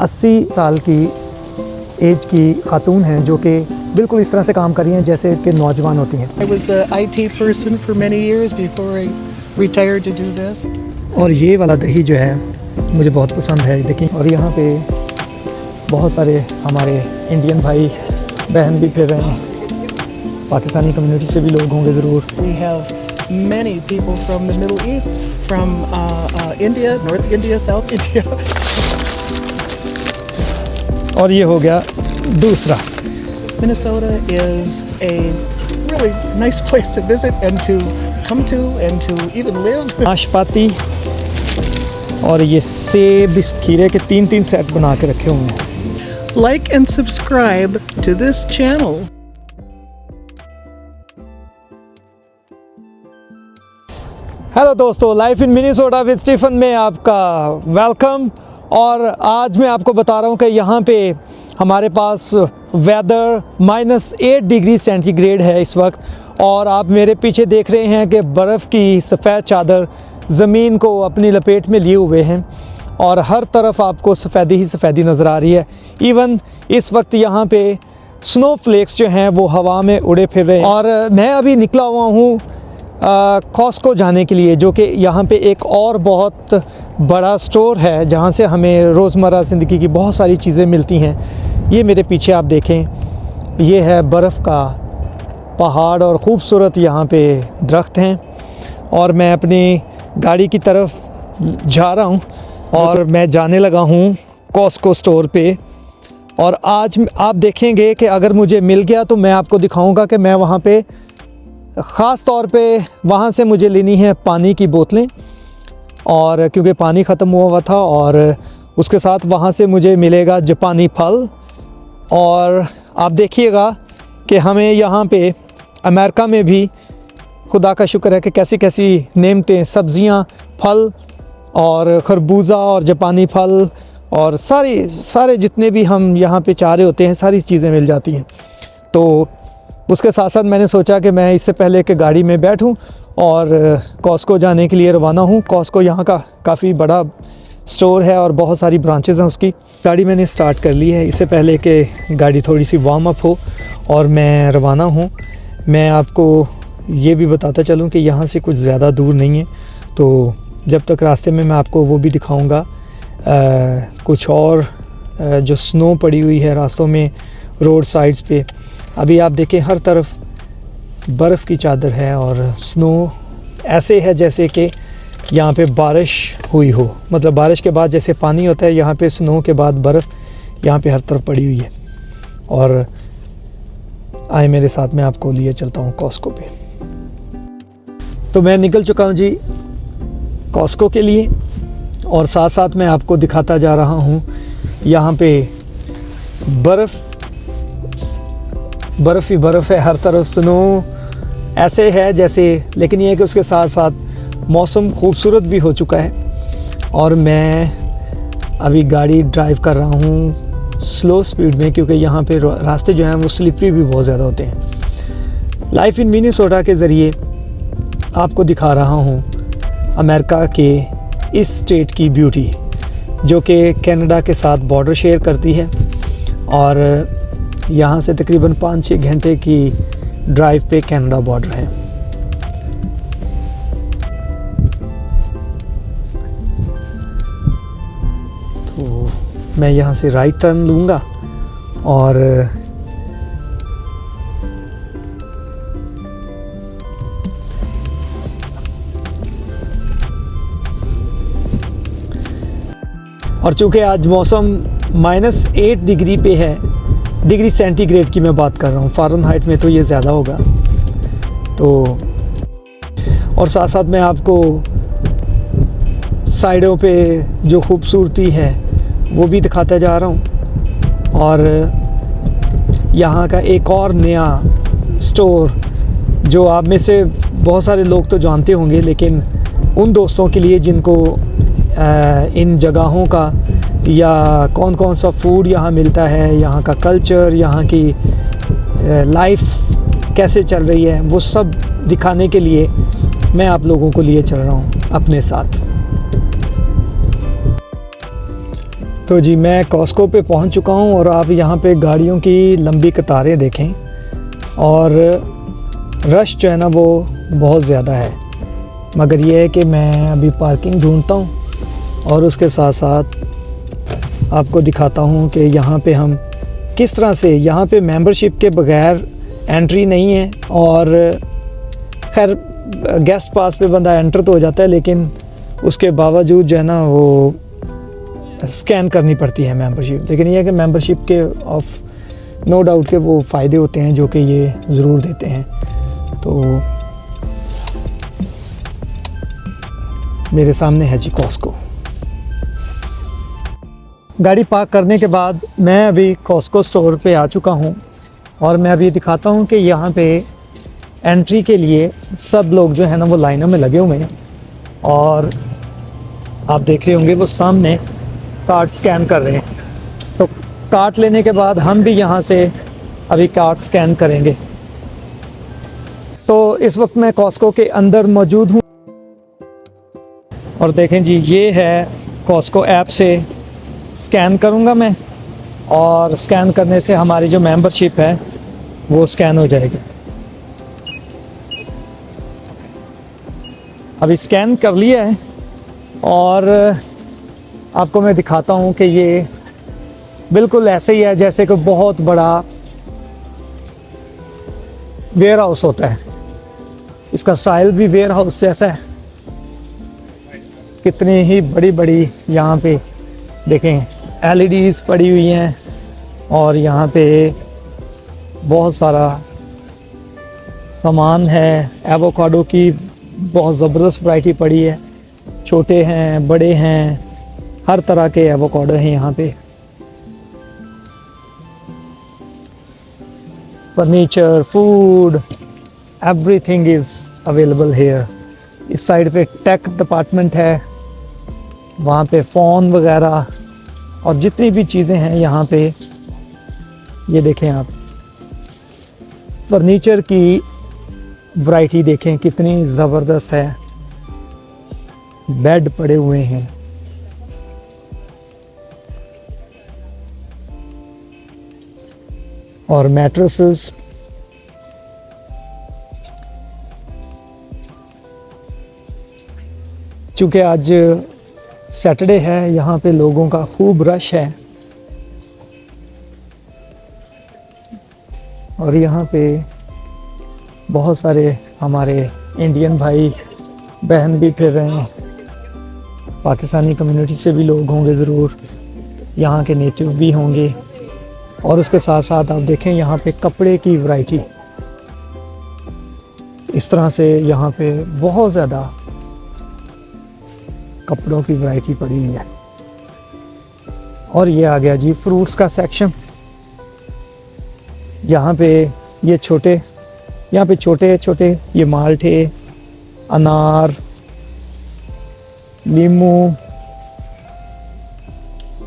80 साल की एज की खातून हैं जो कि बिल्कुल इस तरह से काम कर रही हैं जैसे कि नौजवान होती हैं। I was an IT person for many years before I retired to do this. और ये वाला दही जो है मुझे बहुत पसंद है, देखिए। और यहाँ पे बहुत सारे हमारे इंडियन भाई बहन भी फिर रहे हैं, पाकिस्तानी कम्युनिटी से भी लोग होंगे ज़रूर। We have many people from the Middle East, from India, North India, South India. और ये हो गया दूसरा। Minnesota is a really nice place to visit and to come to and to even live. नाशपाती और ये सेब, इस खीरे के 3-3 सेट बना के रखे हुए हैं। Like and subscribe to this channel. Hello दोस्तों, life in Minnesota with Stephen में आपका वेलकम। और आज मैं आपको बता रहा हूँ कि यहाँ पे हमारे पास वेदर -8 डिग्री सेंटीग्रेड है इस वक्त। और आप मेरे पीछे देख रहे हैं कि बर्फ़ की सफ़ेद चादर ज़मीन को अपनी लपेट में लिए हुए हैं और हर तरफ आपको सफ़ेदी ही सफ़ेदी नज़र आ रही है। इवन इस वक्त यहाँ पे स्नो फ्लेक्स जो हैं वो हवा में उड़े फिर रहे हैं। और मैं अभी निकला हुआ हूँ कॉस्को जाने के लिए, जो कि यहाँ पे एक और बहुत बड़ा स्टोर है जहाँ से हमें रोज़मर्रा ज़िंदगी की बहुत सारी चीज़ें मिलती हैं। ये मेरे पीछे आप देखें, ये है बर्फ़ का पहाड़ और ख़ूबसूरत यहाँ पे दरख्त हैं। और मैं अपनी गाड़ी की तरफ जा रहा हूँ और मैं जाने लगा हूँ कॉस्को स्टोर पे। और आज आप देखेंगे कि अगर मुझे मिल गया तो मैं आपको दिखाऊंगा कि मैं वहाँ पे ख़ास तौर पे वहाँ से मुझे लेनी है पानी की बोतलें, और क्योंकि पानी ख़त्म हुआ था। और उसके साथ वहाँ से मुझे मिलेगा जापानी फल। और आप देखिएगा कि हमें यहाँ पे अमेरिका में भी खुदा का शुक्र है कि कैसी कैसी नेमतें, सब्ज़ियाँ, फल और खरबूजा और जापानी फल और सारे जितने भी हम यहाँ पे चाह रहे होते हैं, सारी चीज़ें मिल जाती हैं। तो उसके साथ साथ मैंने सोचा कि मैं इससे पहले कि गाड़ी में बैठूं और कॉस्को जाने के लिए रवाना हूं। कॉस्को यहाँ का काफ़ी बड़ा स्टोर है और बहुत सारी ब्रांचेस हैं उसकी। गाड़ी मैंने स्टार्ट कर ली है इससे पहले कि गाड़ी थोड़ी सी वार्म अप हो और मैं रवाना हूं। मैं आपको ये भी बताता चलूं कि यहाँ से कुछ ज़्यादा दूर नहीं है, तो जब तक रास्ते में मैं आपको वो भी दिखाऊँगा। कुछ और जो स्नो पड़ी हुई है रास्तों में, रोड साइड्स पे। अभी आप देखें हर तरफ बर्फ़ की चादर है और स्नो ऐसे है जैसे कि यहाँ पे बारिश हुई हो। मतलब बारिश के बाद जैसे पानी होता है, यहाँ पे स्नो के बाद बर्फ़ यहाँ पे हर तरफ पड़ी हुई है। और आए मेरे साथ, मैं आपको लिए चलता हूँ कॉस्को पे। तो मैं निकल चुका हूँ जी कॉस्को के लिए, और साथ साथ मैं आपको दिखाता जा रहा हूँ यहाँ पे बर्फ़ ही बर्फ़ है, हर तरफ स्नो ऐसे है जैसे। लेकिन ये है कि उसके साथ साथ मौसम खूबसूरत भी हो चुका है। और मैं अभी गाड़ी ड्राइव कर रहा हूँ स्लो स्पीड में, क्योंकि यहाँ पे रास्ते जो हैं वो स्लिपरी भी बहुत ज़्यादा होते हैं। लाइफ इन मिनेसोटा के ज़रिए आपको दिखा रहा हूँ अमेरिका के इस स्टेट की ब्यूटी, जो कि कनाडा के साथ बॉर्डर शेयर करती है। और यहाँ से तकरीबन 5-6 घंटे की ड्राइव पे कनाडा बॉर्डर है। तो मैं यहाँ से राइट टर्न लूँगा और चूँकि आज मौसम -8 डिग्री पे है, डिग्री सेंटीग्रेड की मैं बात कर रहा हूँ, फ़ारेनहाइट में तो ये ज़्यादा होगा। तो और साथ साथ मैं आपको साइडों पे जो खूबसूरती है वो भी दिखाता जा रहा हूँ। और यहाँ का एक और नया स्टोर जो आप में से बहुत सारे लोग तो जानते होंगे, लेकिन उन दोस्तों के लिए जिनको इन जगहों का या कौन कौन सा फूड यहाँ मिलता है, यहाँ का कल्चर, यहाँ की लाइफ कैसे चल रही है, वो सब दिखाने के लिए मैं आप लोगों को लिए चल रहा हूँ अपने साथ। तो जी मैं कॉस्को पे पहुंच चुका हूं और आप यहाँ पे गाड़ियों की लंबी कतारें देखें और रश जो है ना वो बहुत ज़्यादा है, मगर ये है कि मैं अभी पार्किंग ढूंढता हूं और उसके साथ साथ आपको दिखाता हूं कि यहाँ पे हम किस तरह से, यहाँ पे मेंबरशिप के बगैर एंट्री नहीं है। और खैर गेस्ट पास पे बंदा एंटर तो हो जाता है, लेकिन उसके बावजूद जो है ना वो स्कैन करनी पड़ती है मेंबरशिप। लेकिन ये है कि मेंबरशिप के ऑफ नो डाउट के वो फ़ायदे होते हैं जो कि ये ज़रूर देते हैं। तो मेरे सामने है जी कॉस्को। गाड़ी पार्क करने के बाद मैं अभी कॉस्को स्टोर पे आ चुका हूँ और मैं अभी दिखाता हूँ कि यहाँ पे एंट्री के लिए सब लोग जो है ना वो लाइनों में लगे हुए हैं और आप देख रहे होंगे वो सामने कार्ड स्कैन कर रहे हैं। तो कार्ड लेने के बाद हम भी यहाँ से अभी कार्ड स्कैन करेंगे। तो इस वक्त मैं कॉस्को के अंदर मौजूद हूँ और देखें जी ये है कॉस्को ऐप से स्कैन करूँगा मैं और स्कैन करने से हमारी जो मेंबरशिप है वो स्कैन हो जाएगी। अभी स्कैन कर लिया है और आपको मैं दिखाता हूँ कि ये बिल्कुल ऐसे ही है जैसे कि बहुत बड़ा वेयर हाउस होता है। इसका स्टाइल भी वेयर हाउस जैसा है। कितनी ही बड़ी बड़ी यहाँ पे देखें LEDs पड़ी हुई हैं और यहाँ पे बहुत सारा सामान है। एवोकाडो की बहुत ज़बरदस्त वैरायटी पड़ी है, छोटे हैं बड़े हैं, हर तरह के एवोकाडो हैं यहाँ पे। Furniture, food, everything is available hair. इस साइड पे टेक डिपार्टमेंट है, वहाँ पे फ़ोन वगैरह और जितनी भी चीज़ें हैं यहाँ पे ये देखें आप। फर्नीचर की वैरायटी देखें कितनी ज़बरदस्त है। बेड पड़े हुए हैं, और मैट्रेसेस। चूँकि आज सैटरडे है, यहाँ पे लोगों का खूब रश है और यहाँ पे बहुत सारे हमारे इंडियन भाई बहन भी फिर रहे हैं। पाकिस्तानी कम्युनिटी से भी लोग होंगे ज़रूर, यहाँ के नेटिव भी होंगे। और उसके साथ साथ आप देखें यहाँ पे कपड़े की वैरायटी, इस तरह से यहाँ पे बहुत ज़्यादा कपड़ों की वैरायटी पड़ी हुई है। और ये आ गया जी फ्रूट्स का सेक्शन। यहाँ पे ये छोटे, यहाँ पे छोटे छोटे ये माल्टे, अनार, नींबू,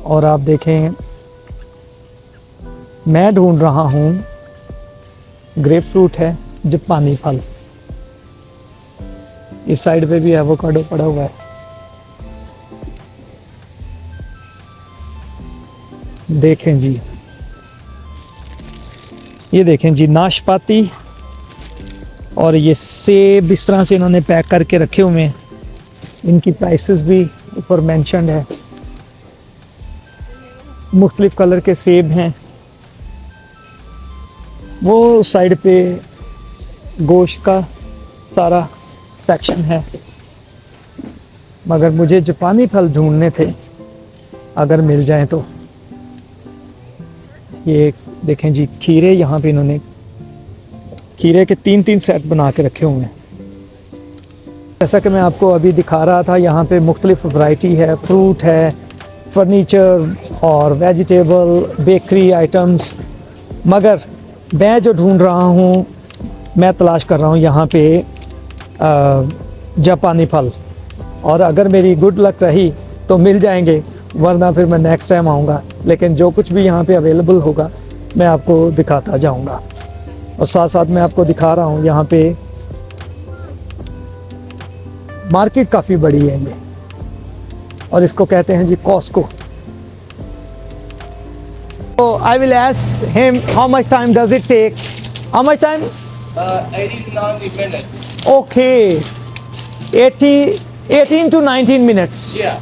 और आप देखें मैं ढूंढ रहा हूँ ग्रेप फ्रूट है, जापानी फल। इस साइड पे भी एवोकाडो पड़ा हुआ है। देखें जी, ये देखें जी नाशपाती, और ये सेब इस तरह से इन्होंने पैक करके रखे हुए हैं। इनकी प्राइसेस भी ऊपर मेंशन्ड है। मुख्तलिफ कलर के सेब हैं। वो साइड पे गोश्त का सारा सेक्शन है, मगर मुझे जापानी फल ढूंढने थे, अगर मिल जाए तो। ये देखें जी खीरे, यहाँ पे इन्होंने खीरे के 3-3 सेट बना के रखे हुए हैं। जैसा कि मैं आपको अभी दिखा रहा था, यहाँ पे मुख्तलिफ वैरायटी है, फ्रूट है, फर्नीचर और वेजिटेबल, बेकरी आइटम्स। मगर मैं जो ढूंढ रहा हूँ, मैं तलाश कर रहा हूँ यहाँ पे जापानी फल, और अगर मेरी गुड लक रही तो मिल जाएंगे, वरना फिर मैं नेक्स्ट टाइम आऊँगा। लेकिन जो कुछ भी यहाँ पे अवेलेबल होगा मैं आपको दिखाता जाऊँगा। और साथ साथ मैं आपको दिखा रहा हूँ यहाँ पे मार्केट काफ़ी बड़ी है ये, और इसको कहते हैं जी Costco. So I will ask him how much time does it take? How much time? 89 minutes. Okay, 18 to 19 minutes. Yeah.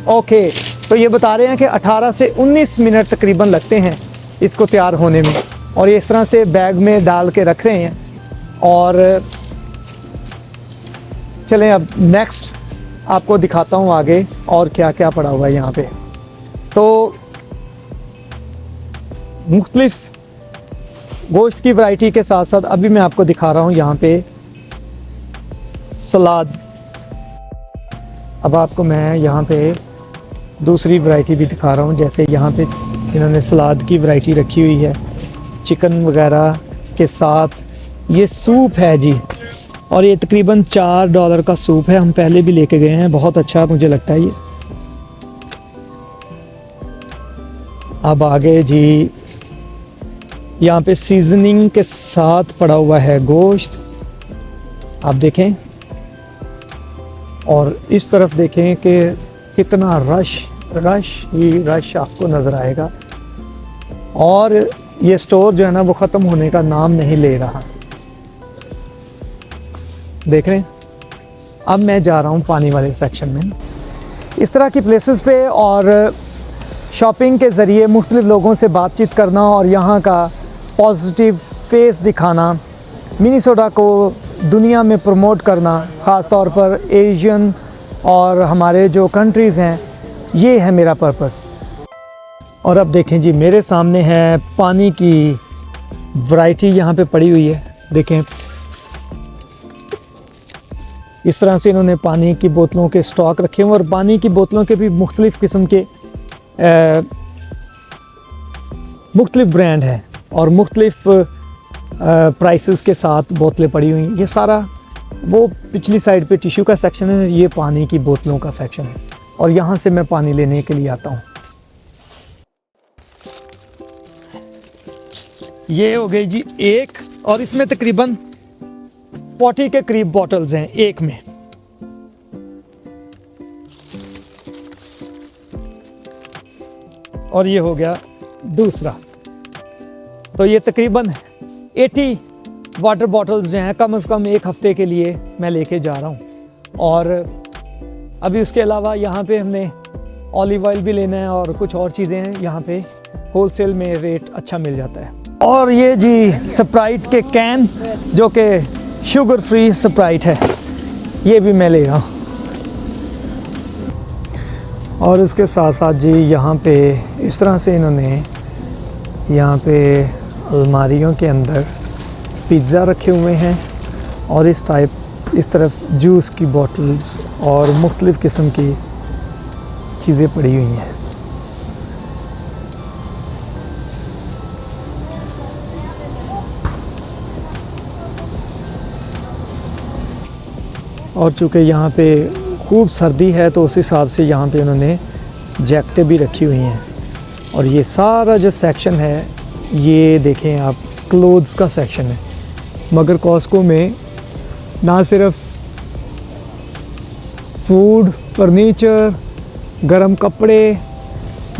Okay तो ये बता रहे हैं कि 18 से 19 मिनट तकरीबन लगते हैं इसको तैयार होने में, और ये इस तरह से बैग में डाल के रख रहे हैं। और चलें अब नेक्स्ट आपको दिखाता हूँ आगे और क्या क्या पड़ा हुआ है यहाँ पे। तो मुख्तलिफ गोश्त की वैरायटी के साथ साथ अभी मैं आपको दिखा रहा हूँ यहाँ पे सलाद। अब आपको मैं यहाँ पे दूसरी वैरायटी भी दिखा रहा हूँ, जैसे यहाँ पे इन्होंने सलाद की वैरायटी रखी हुई है चिकन वगैरह के साथ। ये सूप है जी, और ये तकरीबन $4 का सूप है, हम पहले भी लेके गए हैं, बहुत अच्छा मुझे लगता है ये। अब आगे जी यहाँ पे सीजनिंग के साथ पड़ा हुआ है गोश्त, आप देखें, और इस तरफ देखें कि कितना रश आपको नज़र आएगा। और ये स्टोर जो है ना वो ख़त्म होने का नाम नहीं ले रहा, देख रहे हैं। अब मैं जा रहा हूँ पानी वाले सेक्शन में। इस तरह की प्लेसेस पे और शॉपिंग के ज़रिए मुख्तलिफ़ लोगों से बातचीत करना और यहाँ का पॉजिटिव फेस दिखाना, मिनीसोटा को दुनिया में प्रमोट करना, ख़ास तौर पर एशियन और हमारे जो कंट्रीज़ हैं, ये है मेरा पर्पस। और अब देखें जी मेरे सामने है पानी की वैरायटी यहाँ पे पड़ी हुई है, देखें इस तरह से इन्होंने पानी की बोतलों के स्टॉक रखे हुए, और पानी की बोतलों के भी मुख्तलिफ़ किस्म के मुख्तलिफ़ ब्रांड हैं और मुख्तलिफ़ प्राइसेस के साथ बोतलें पड़ी हुई हैं। ये सारा वो पिछली साइड पे टिश्यू का सेक्शन है, ये पानी की बोतलों का सेक्शन है, और यहाँ से मैं पानी लेने के लिए आता हूँ। ये हो गई जी एक, और इसमें तकरीबन 40 के करीब बॉटल्स हैं एक में। और ये हो गया दूसरा, तो ये तकरीबन 80 वाटर बॉटल्स जो हैं कम से कम एक हफ़्ते के लिए मैं लेके जा रहा हूँ। और अभी उसके अलावा यहाँ पे हमने ऑलिव ऑयल भी लेना है और कुछ और चीज़ें हैं, यहाँ पे होलसेल में रेट अच्छा मिल जाता है। और ये जी स्प्राइट के कैन, जो कि शुगर फ्री स्प्राइट है, ये भी मैं ले रहा हूँ। और इसके साथ साथ जी यहाँ पे इस तरह से इन्होंने यहाँ पे अलमारियों के अंदर पिज़्ज़ा रखे हुए हैं, और इस तरफ जूस की बॉटल्स और मुख्तलिफ़ किस्म की चीज़ें पड़ी हुई हैं। और चूँकि यहाँ पे खूब सर्दी है तो उस हिसाब से यहाँ पे उन्होंने जैकेटें भी रखी हुई हैं। और ये सारा जो सेक्शन है ये देखें आप, क्लोथ्स का सेक्शन है, मगर कॉस्को में ना सिर्फ फूड, फर्नीचर, गर्म कपड़े,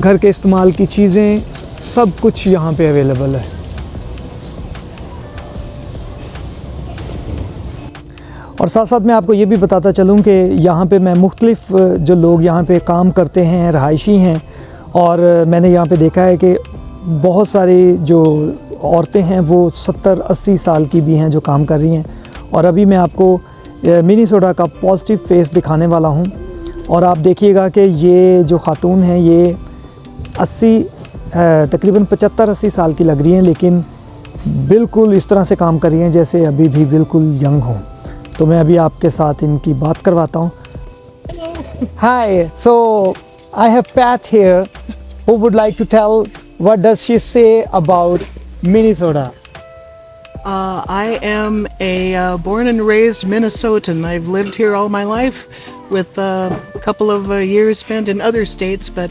घर के इस्तेमाल की चीज़ें, सब कुछ यहाँ पे अवेलेबल है। और साथ साथ मैं आपको ये भी बताता चलूँ कि यहाँ पे मैं मुख्तलिफ़ जो लोग यहाँ पे काम करते हैं, रहायशी हैं, और मैंने यहाँ पे देखा है कि बहुत सारी जो औरतें हैं वो 70-80 साल की भी हैं जो काम कर रही हैं। और अभी मैं आपको मिनीसोटा का पॉजिटिव फेस दिखाने वाला हूँ, और आप देखिएगा कि ये जो खातून हैं ये तकरीबन 75-80 साल की लग रही हैं, लेकिन बिल्कुल इस तरह से काम कर रही हैं जैसे अभी भी बिल्कुल यंग हों। तो मैं अभी आपके साथ इनकी बात करवाता हूँ। Hi, so I have Pat here who would like to tell what does she say about Minnesota. I am a born and raised Minnesotan. I've lived here all my life with a couple of years spent in other states, but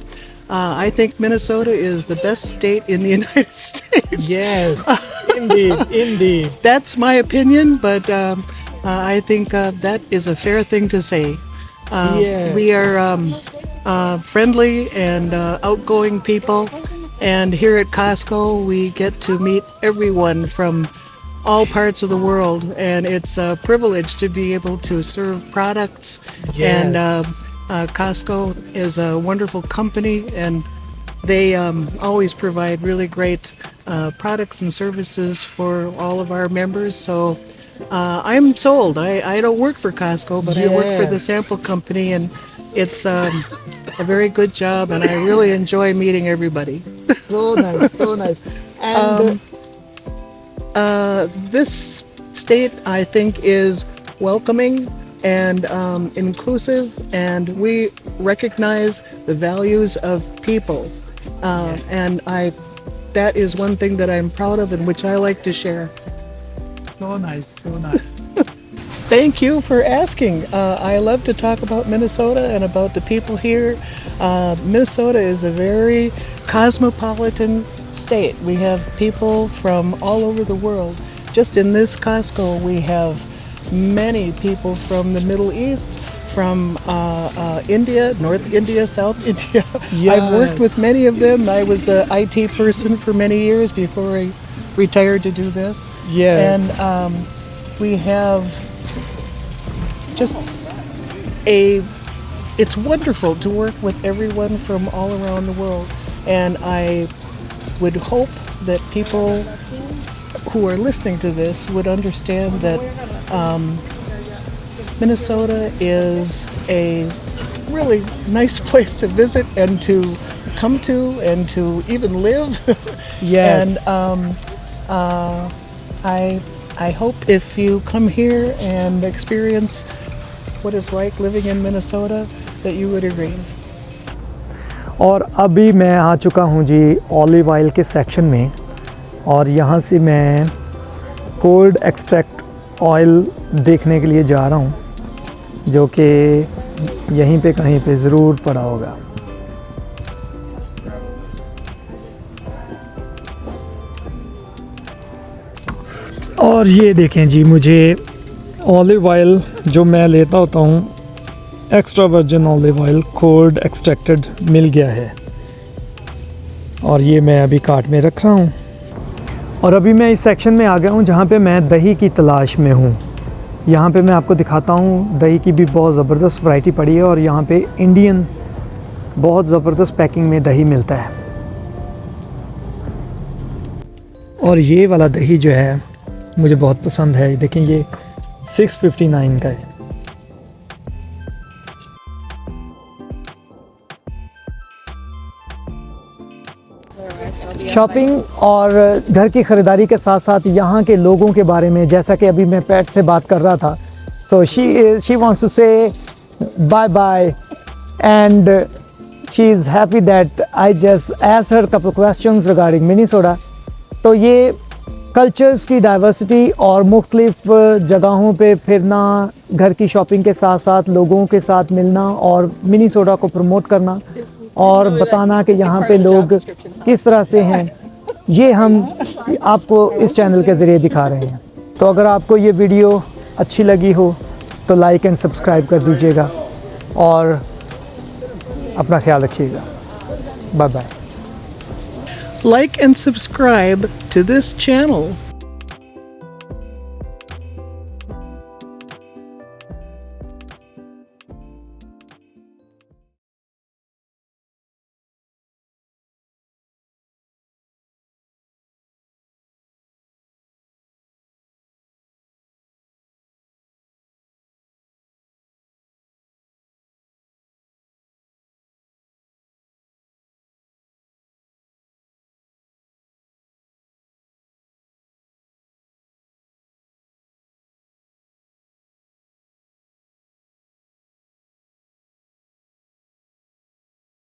I think Minnesota is the best state in the United States. Yes, indeed. That's my opinion, but I think that is a fair thing to say. Yeah. We are friendly and outgoing people, And here at Costco, we get to meet everyone from all parts of the world, and it's a privilege to be able to serve products. Yes. And Costco is a wonderful company, and they always provide really great products and services for all of our members. So I'm sold. I don't work for Costco, but I work for the Yes. sample company, and it's a very good job, and I really enjoy meeting everybody. So nice, so nice. And This state, I think, is welcoming and inclusive, and we recognize the values of people. And that is one thing that I'm proud of and which I like to share. so nice, so nice. Thank you for asking. I love to talk about Minnesota and about the people here. Minnesota is a very cosmopolitan state. We have people from all over the world. Just in this Costco, we have many people from the Middle East, from India, North India, South India. I've worked with Yes. many of them. I was an IT person for many years before I retired to do this. Yes. And we have just it's wonderful to work with everyone from all around the world. And I would hope that people who are listening to this would understand that Minnesota is a really nice place to visit and to come to and to even live. Yes. And I hope if you come here and experience what it's like living in Minnesota, that you would agree. और अभी मैं आ चुका हूँ जी olive oil के section में, और यहाँ से मैं कोल्ड एक्सट्रैक्ट ऑयल देखने के लिए जा रहा हूँ, जो कि यहीं पे कहीं पे ज़रूर पड़ा होगा। और ये देखें जी, मुझे ऑलिव ऑयल जो मैं लेता होता हूँ, extra virgin olive oil cold extracted मिल गया है, और ये मैं अभी कार्ट में रख रहा हूँ। और अभी मैं इस सेक्शन में आ गया हूँ जहाँ पे मैं दही की तलाश में हूँ। यहाँ पे मैं आपको दिखाता हूँ, दही की भी बहुत ज़बरदस्त वैरायटी पड़ी है, और यहाँ पे इंडियन बहुत ज़बरदस्त पैकिंग में दही मिलता है। और ये वाला दही जो है मुझे बहुत पसंद है। देखें, ये 659 का है। शॉपिंग और घर की ख़रीदारी के साथ साथ यहाँ के लोगों के बारे में, जैसा कि अभी मैं पैट से बात कर रहा था, so she wants to say bye bye, and she is happy that I just asked her couple questions regarding Minnesota. तो ये कल्चर्स की डाइवर्सिटी और मुख्तलिफ जगहों पे फिरना, घर की शॉपिंग के साथ साथ लोगों के साथ मिलना और मिनीसोटा को प्रमोट करना और बताना कि यहाँ पे लोग किस तरह से हैं, ये हम आपको इस चैनल के ज़रिए दिखा रहे हैं। तो अगर आपको ये वीडियो अच्छी लगी हो तो लाइक एंड सब्सक्राइब कर दीजिएगा, और अपना ख्याल रखिएगा। Bye bye. Like and subscribe to this channel.